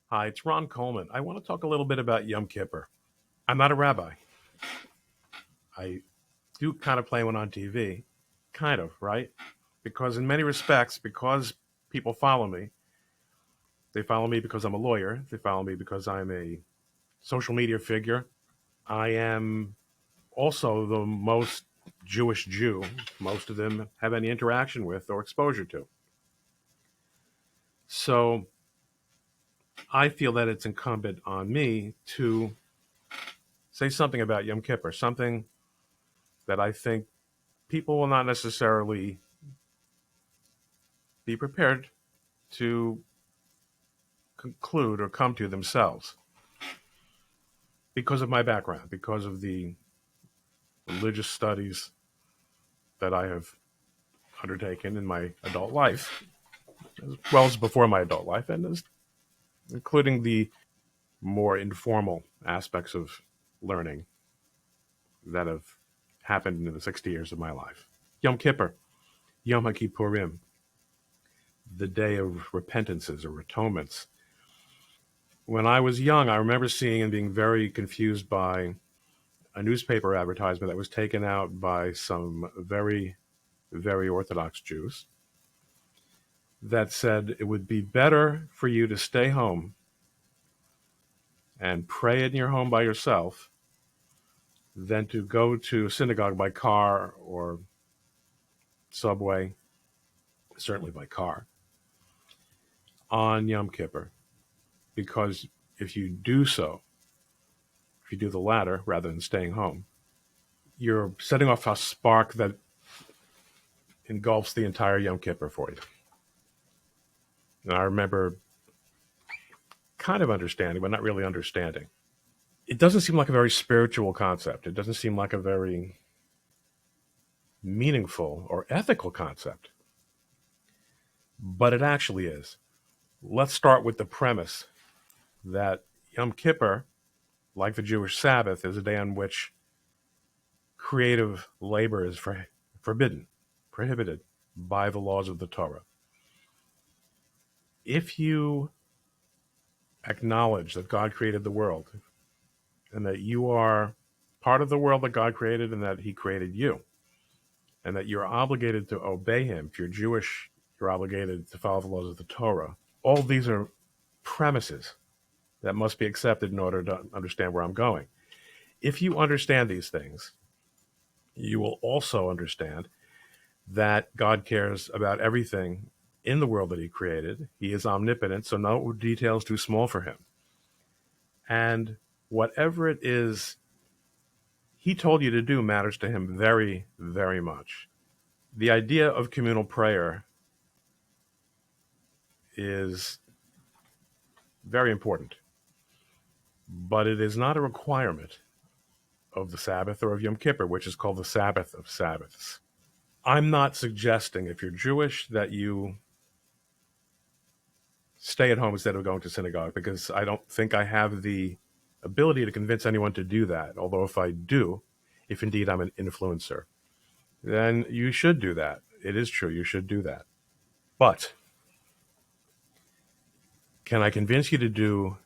Hi, it's Ron Coleman. I want to talk a little bit about Yom Kippur. I'm not a rabbi. I do kind of play one on TV. Kind of, right? Because in many respects, because people follow me, they follow me because I'm a lawyer. They follow me because I'm a social media figure. I am also the most Jewish Jew most of them have any interaction with or exposure to. So I feel that it's incumbent on me to say something about Yom Kippur, something that I think people will not necessarily be prepared to conclude or come to themselves because of my background, because of the religious studies that I have undertaken in my adult life, as well as before my adult life, and including the more informal aspects of learning that have happened in the 60 years of my life. Yom Kippur, Yom Kippurim, the day of repentances or atonements. When I was young, I remember seeing and being very confused by a newspaper advertisement that was taken out by some very, very Orthodox Jews that said it would be better for you to stay home and pray in your home by yourself than to go to synagogue by car or subway, certainly by car, on Yom Kippur. Because if you do so, if you do the latter rather than staying home, you're setting off a spark that engulfs the entire Yom Kippur for you. And I remember kind of understanding, but not really understanding. It doesn't seem like a very spiritual concept. It doesn't seem like a very meaningful or ethical concept, but it actually is. Let's start with the premise that Yom Kippur, like the Jewish Sabbath, is a day on which creative labor is forbidden, prohibited by the laws of the Torah. If you acknowledge that God created the world and that you are part of the world that God created and that He created you, and that you're obligated to obey Him. If you're Jewish, you're obligated to follow the laws of the Torah. All these are premises that must be accepted in order to understand where I'm going. If you understand these things, you will also understand that God cares about everything in the world that He created. He is omnipotent, so no detail is too small for Him. And whatever it is He told you to do matters to Him very, very much. The idea of communal prayer is very important, but it is not a requirement of the Sabbath or of Yom Kippur, which is called the Sabbath of Sabbaths. I'm not suggesting, if you're Jewish, that you stay at home instead of going to synagogue, because I don't think I have the ability to convince anyone to do that. Although if I do, if indeed I'm an influencer, then you should do that. It is true, you should do that. But can I convince you to do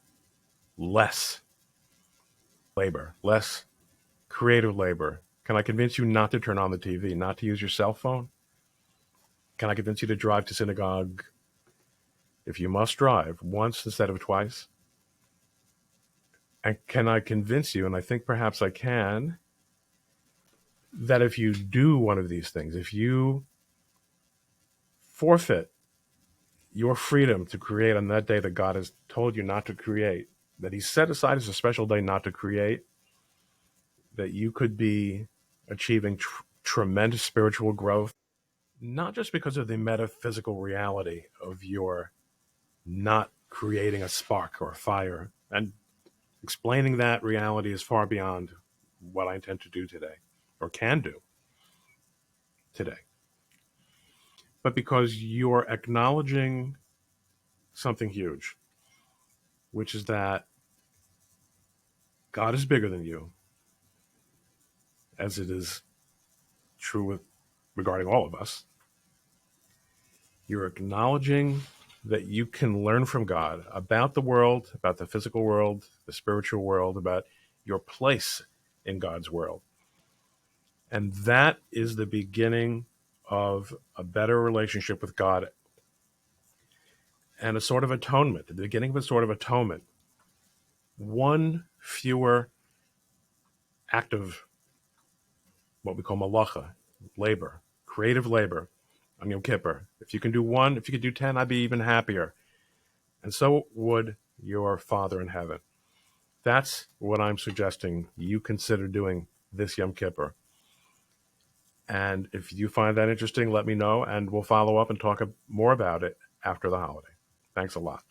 less labor, less creative labor? Can I convince you not to turn on the TV, not to use your cell phone? Can I convince you to drive to synagogue if you must drive once instead of twice? And can I convince you, and I think perhaps I can, that if you do one of these things, if you forfeit your freedom to create on that day that God has told you not to create, that He set aside as a special day not to create, that you could be achieving tremendous spiritual growth, not just because of the metaphysical reality of your not creating a spark or a fire. And explaining that reality is far beyond what I intend to do today or can do today. But because you're acknowledging something huge, which is that God is bigger than you, as it is true regarding all of us. You're acknowledging that you can learn from God about the world, about the physical world, the spiritual world, about your place in God's world. And that is the beginning of a better relationship with God and a sort of atonement, the beginning of a sort of atonement. One fewer act of what we call malacha, labor, creative labor on Yom Kippur. If you can do one, if you could do 10, I'd be even happier. And so would your Father in heaven. That's what I'm suggesting you consider doing this Yom Kippur. And if you find that interesting, let me know, and we'll follow up and talk more about it after the holiday. Thanks a lot.